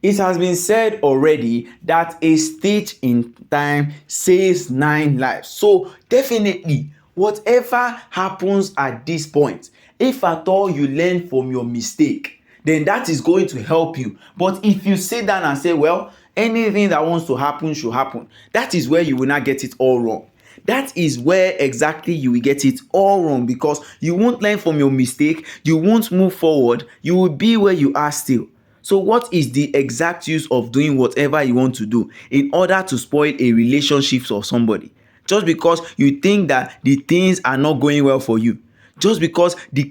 It has been said already that a stitch in time saves 9 lives. So definitely, whatever happens at this point, if at all you learn from your mistake, then that is going to help you. But if you sit down and say, well, anything that wants to happen should happen, that is where you will not get it all wrong. That is where exactly you will get it all wrong, because you won't learn from your mistake, you won't move forward, you will be where you are still. So what is the exact use of doing whatever you want to do in order to spoil a relationship of somebody, just because you think that the things are not going well for you, just because the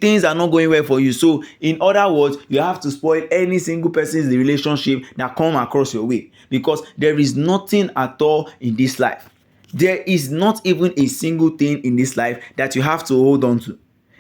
things are not going well for you? So in other words, you have to spoil any single person's relationship that come across your way, because there is nothing at all in this life. There is not even a single thing in this life that you have to hold on to.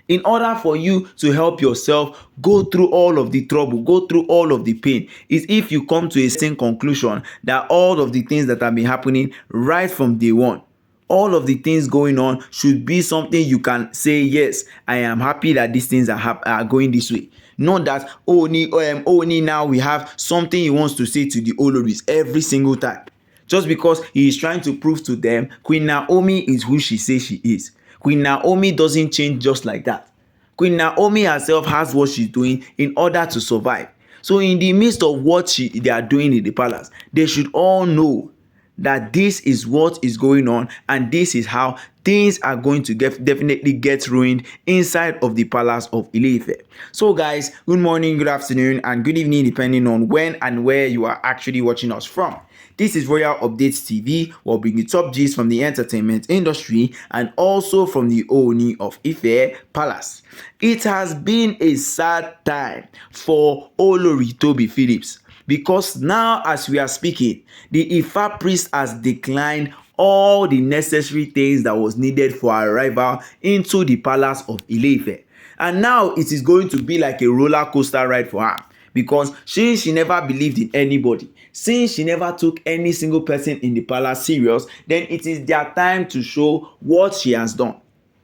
In order for you to help yourself go through all of the trouble, go through all of the pain, is if you come to a certain conclusion that all of the things that have been happening right from day one, all of the things going on should be something you can say, yes, I am happy that these things are going this way. Not that only now we have something he wants to say to the Oloris every single time, just because he is trying to prove to them Queen Naomi is who she says she is. Queen Naomi doesn't change just like that. Queen Naomi herself has what she's doing in order to survive. So in the midst of what they are doing in the palace, they should all know that this is what is going on, and this is how things are going to definitely get ruined inside of the palace of Ile-Ife. So guys, good morning, good afternoon, and good evening, depending on when and where you are actually watching us from. This is Royal Updates TV. We'll bring you top gist from the entertainment industry and also from the OONI of Ife Palace. It has been a sad time for Olori TOBI PHILLIPS, because now as we are speaking, the Ifa priest has declined all the necessary things that was needed for her arrival into the palace of Ile-Ife. And now it is going to be like a roller coaster ride for her, because since she never believed in anybody, since she never took any single person in the palace serious, then it is their time to show what she has done.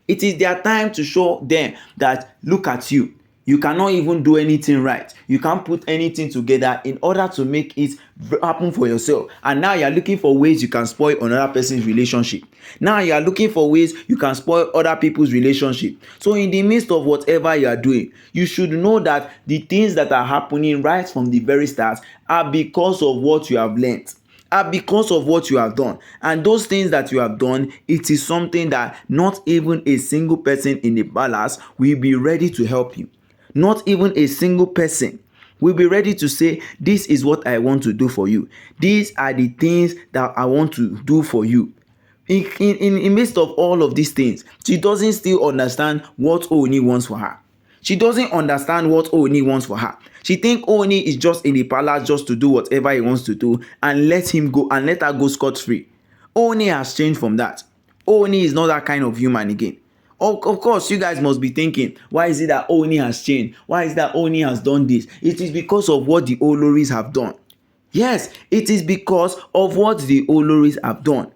It is their time to show them that, look at you. You cannot even do anything right. You can't put anything together in order to make it happen for yourself. And now you are looking for ways you can spoil another person's relationship. Now you are looking for ways you can spoil other people's relationship. So in the midst of whatever you are doing, you should know that the things that are happening right from the very start are because of what you have learned, are because of what you have done. And those things that you have done, it is something that not even a single person in the palace will be ready to help you. Not even a single person will be ready to say, this is what I want to do for you. These are the things that I want to do for you. In midst of all of these things, she doesn't still understand what Oni wants for her. She doesn't understand what Oni wants for her. She thinks Oni is just in the palace just to do whatever he wants to do and let him go and let her go scot-free. Oni has changed from that. Oni is not that kind of human again. Of course, you guys must be thinking, why is it that Oni has changed? Why is that Oni has done this? It is because of what the Oloris have done. Yes, it is because of what the Oloris have done.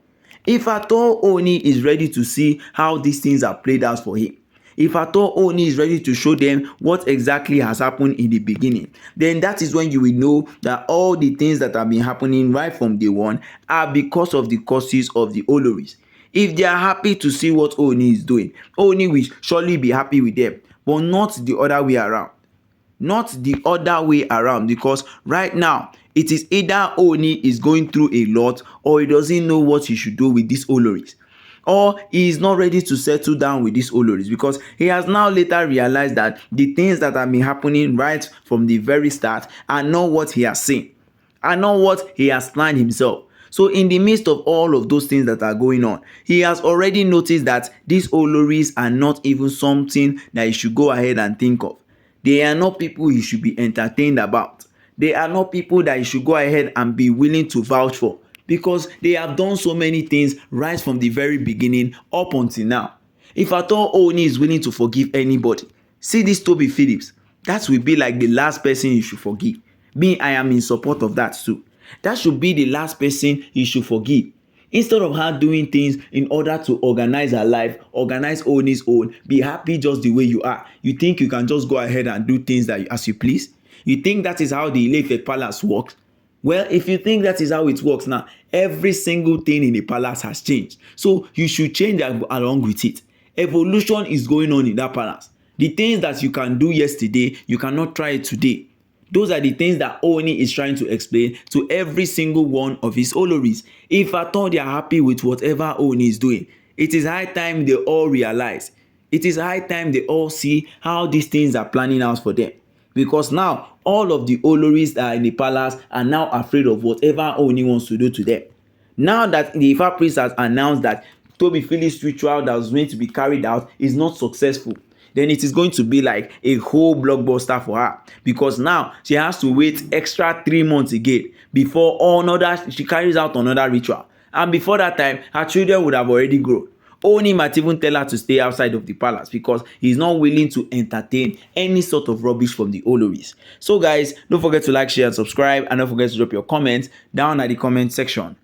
If at all Oni is ready to see how these things are played out for him, if at all Oni is ready to show them what exactly has happened in the beginning, then that is when you will know that all the things that have been happening right from day one are because of the causes of the Oloris. If they are happy to see what Oni is doing, Oni will surely be happy with them, but not the other way around. Not the other way around, because right now it is either Oni is going through a lot, or he doesn't know what he should do with these Oloris, or he is not ready to settle down with these Oloris, because he has now later realized that the things that have been happening right from the very start are not what he has seen, are not what he has planned himself. So in the midst of all of those things that are going on, he has already noticed that these Oloris are not even something that he should go ahead and think of. They are not people he should be entertained about. They are not people that he should go ahead and be willing to vouch for, because they have done so many things right from the very beginning up until now. If at all Oni is willing to forgive anybody, see this TOBI PHILLIPS, that will be like the last person you should forgive. Me, I am in support of that too. That should be the last person you should forgive. Instead of her doing things in order to organize her life, organize Oni's own, be happy just the way you are, you think you can just go ahead and do things that as you please? You think that is how the Ile-Ife palace works? Well, if you think that is how it works now, every single thing in the palace has changed. So you should change along with it. Evolution is going on in that palace. The things that you can do yesterday, you cannot try it today. Those are the things that Ooni is trying to explain to every single one of his Oloris. If at all they are happy with whatever Ooni is doing, it is high time they all realize. It is high time they all see how these things are planning out for them. Because now all of the Oloris that are in the palace are now afraid of whatever Ooni wants to do to them. Now that the Ifa priest has announced that Tobi Phillips ritual that was going to be carried out is not successful, then it is going to be like a whole blockbuster for her, because now she has to wait extra 3 months again before she carries out another ritual, and before that time her children would have already grown. Ooni might even tell her to stay outside of the palace because he's not willing to entertain any sort of rubbish from the Oloris. So guys, don't forget to like, share and subscribe, and don't forget to drop your comments down at the comment section.